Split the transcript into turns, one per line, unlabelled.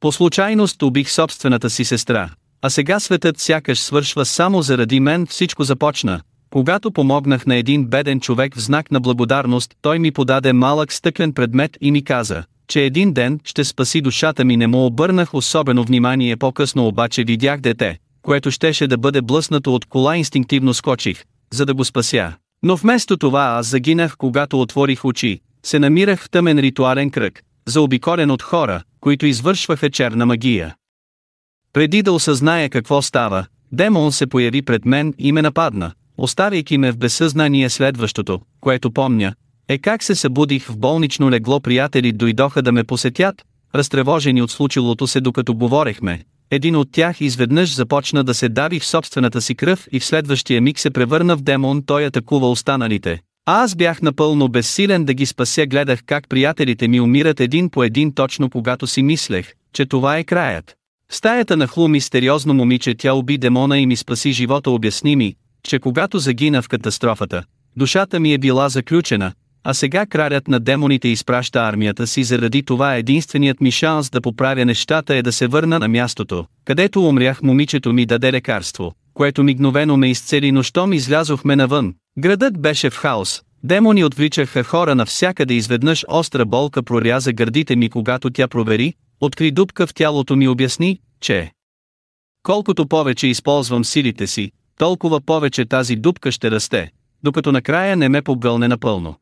По случайност убих собствената си сестра. А сега светът сякаш свършва само заради мен. Всичко започна, когато помогнах на един беден човек в знак на благодарност. Той ми подаде малък стъклен предмет и ми каза, че един ден ще спаси душата ми. Не му обърнах особено внимание, по-късно обаче видях дете, което щеше да бъде блъснато от кола. Инстинктивно скочих, за да го спася. Но вместо това аз загинах. Когато отворих очи, се намирах в тъмен ритуален кръг, заобиколен от хора, които извършваха черна магия. Преди да осъзная какво става, демон се появи пред мен и ме нападна, оставяйки ме в безсъзнание. Следващото, което помня, е как се събудих в болнично легло. Приятели дойдоха да ме посетят, разтревожени от случилото се. Докато говорехме, един от тях изведнъж започна да се дави в собствената си кръв и в следващия миг се превърна в демон. Той атакува останалите. А аз бях напълно безсилен да ги спася. Гледах как приятелите ми умират един по един точно когато си мислех, че това е краят. В стаята нахлу мистериозно момиче. Тя уби демона и ми спаси живота. Обясни ми, че когато загина в катастрофата, душата ми е била заключена, а сега кралят на демоните изпраща армията си. Заради това единственият ми шанс да поправя нещата е да се върна на мястото, където умрях. Момичето ми даде лекарство, което мигновено ме изцели. Но щом излязохме навън, градът беше в хаос. Демони отвличаха хора навсякъде. Изведнъж остра болка проряза гърдите ми. Когато тя провери, откри дупка в тялото ми. Обясни, че колкото повече използвам силите си, толкова повече тази дупка ще расте, докато накрая не ме погълне напълно.